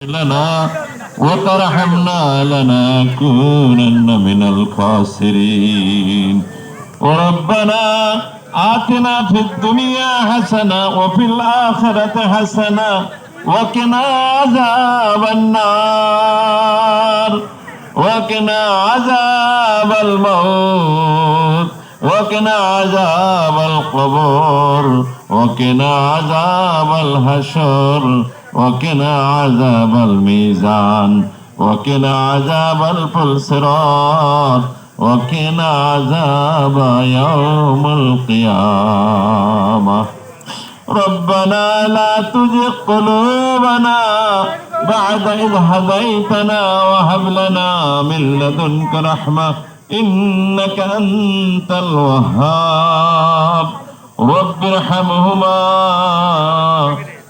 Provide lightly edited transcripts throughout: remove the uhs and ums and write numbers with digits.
لنا وترحمنا لنكونن من الخاسرين وربنا آتنا في الدنيا حسنة وفي الآخرة حسنة وقنا عذاب النار وقنا عذاب الموت وقنا عذاب القبور وقنا عذاب الحشر وقنا عذاب الميزان وقنا عذاب الصراط وقنا عذاب يوم القيامة ربنا لا تزغ قلوبنا بعد إذ هديتنا وهب لنا من لدنك رحمة إنك أنت الوهاب رب ارحمهما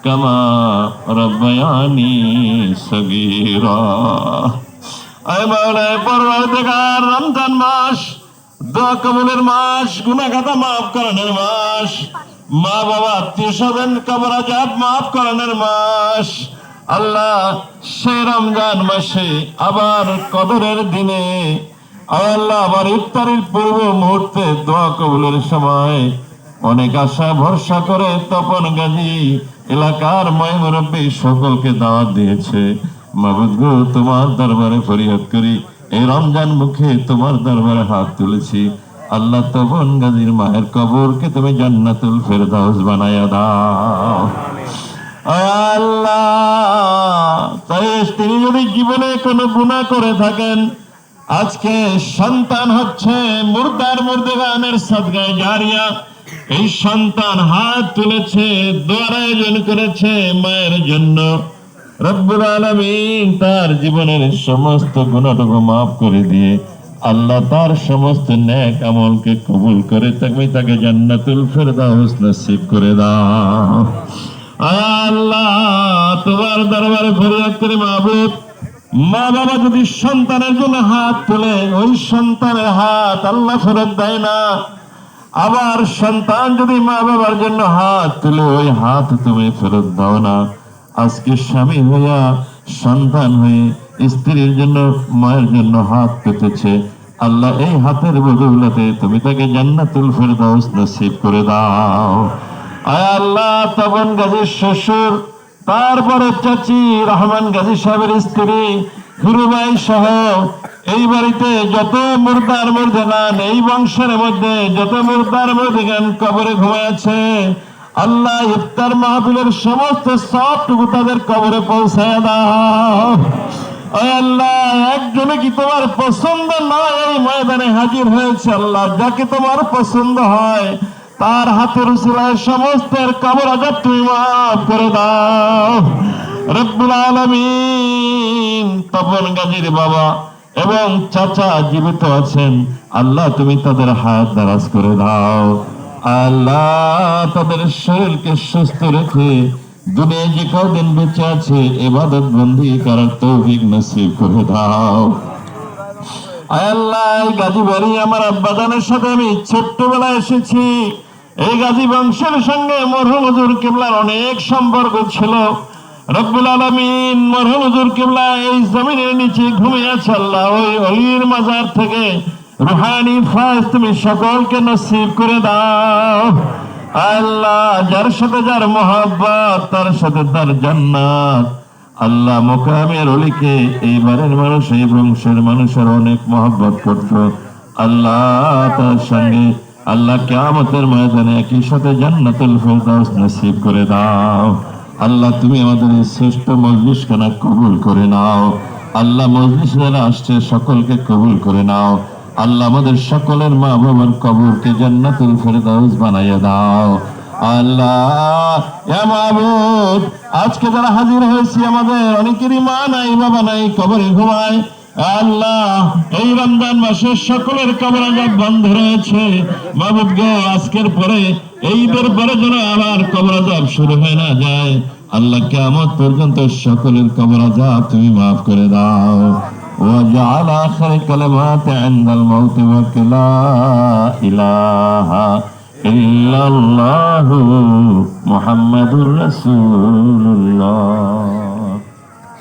كما ربياني صغيرا أي مولاي পরওয়ারদিগার রমজান মাস দোয়া কবুলের মাস গুনাহ খাতা maaf করানোর মাস মা বাবা আত্মীয় স্বজন কবর আযাব maaf করানোর মাস আল্লাহ সেই রমজান মাসে আবার কদরের দিনে আল্লাহ আবার ইফতারের পূর্ব মুহূর্তে দোয়া কবুলের সময় অনেক আশা ভরসা করে তপন গাজী এলাকার মুরব্বী সকলকে দাওয়াত দিয়েছে মাবুদ গো তোমার দরবারে ফরিয়াদ করি এই রমজান মুখে তোমার দরবারে হাত তুলেছি আল্লাহ তপন গাজীর মায়ের কবরকে তুমি জান্নাতুল ফেরদাউস বানায়া দাও আল্লাহ তাই তিনি যদি জীবনে কোনো গুনাহ করে থাকেন আজকে সন্তান হচ্ছে মুর্দার মুর্দেগানের সাদগায়ে জারিয়া এই সন্তান হাত তুলেছে দোয়ার আয়োজন করেছে মায়ের জন্য রব্বুল আলামিন তার জীবনের সমস্ত গুনাহটুকু maaf করে দিয়ে আল্লাহ তার সমস্ত নেক আমলকে কবুল করে তাকে জান্নাতুল ফেরদাউস নসিব করে দাও আল্লাহ তোমার দরবারে ফরিয়াদ করি মাবুদ মা বাবা যদি সন্তানের জন্য হাত তোলে ওই সন্তানের হাত আল্লাহ ফেরত দেয় না আবার সন্তান যদি মা বাবার জন্য হাত তুলে ওই হাত তুমি ফেরত দাও না আজকে স্বামী হইয়া সন্তান হয়ে স্ত্রীর জন্য মায়ের জন্য হাত পেতেছে আল্লাহ এই হাতের বদৌলতে তুমি তাকে জান্নাতুল ফেরদাউস নসিব করে দাও আয় আল্লাহ তপন গাজীর শ্বশুর তারপরে চাচি রহমান গাজী সাহেবের স্ত্রী গুরুবাই সহ এই বাড়িতে যত মুর্দার মুর্দেগান এই বংশের মধ্যে যত মুর্দার মুর্দেগান কবরে ঘুমায় আছে আল্লাহ ইফতার মাহফিলের সমস্ত সবটুকু তাদের কবরে পৌঁছায় দাও ওই আল্লাহ একজনে কি তোমার পছন্দ নয় এই ময়দানে হাজির হয়েছে আল্লাহ যাকে তোমার পছন্দ হয় তার হাতের উসিলায় সমস্তের কবর আযাব তুমি maaf করে দাও রব্বুল আলামিন তপন গাজীর বাবা এবং চাচা জীবিত আছেন আল্লাহ তুমি তাদের হায়াত দারাজ করে দাও আল্লাহ তাদের শরীরকে সুস্থ রেখে দুনিয়ায় যে কদিন বেঁচে আছে ইবাদত বন্দি করার তৌফিক নসিব করে দাও আল্লাহ এই গাজী বাড়ি আমার আব্বাজানের সাথে আমি ছোট্টবেলায় এসেছি এই গাজী বংশের সঙ্গে মরহুম হুজুর কিবলার অনেক সম্পর্ক ছিল রব্বুল আলামিন মরহুম হুজুর কিবলা এই জমিনের নিচে ঘুমিয়ে আছে আল্লাহ ওই অলির মাজার থেকে রুহানি ফায়েজ তুমি সকলকে নসিব করে দাও আল্লাহ যার সাথে যার মহব্বত তার সাথে তার জান্নাত আল্লাহ মুকামের অলিকে এইবারের মানুষ এই বংশের মানুষের অনেক মহব্বত করত আল্লাহ তার সঙ্গে আল্লাহ কিয়ামতের ময়দানে একই সাথে জান্নাতুল ফেরদাউস নসিব করে দাও আল্লাহ তুমি আমাদের এই শ্রেষ্ঠ মজলিস খানা কবুল করে নাও আল্লাহ মজলিস যারা আসছে সকলকে কবুল করে নাও আল্লাহ আমাদের সকলের মা বাবার কবরকে জান্নাতুল ফেরদাউস বানাইয়া দাও আল্লাহ ইয়া মাবুদ আজকে যারা হাজির হয়েছি আমাদের অনেকেরই মা নাই বাবা নাই কবরে ঘুমায় আল্লাহ এই রমজান মাসে সকলের কবর আযাব বন্ধ রয়েছে মাবুদ গো আজকের পরে ঈদের পরে যেন আবার কবর আযাব শুরু হয়ে না যায় আল্লাহ কিয়ামত পর্যন্ত সকলের কবর আযাব তুমি maaf করে দাও ওয়াজআল আখির কালিমাত ইনদাল মাউত ওয়া লা ইলাহা ইল্লাল্লাহু মুহাম্মাদুর রাসূলুল্লাহ।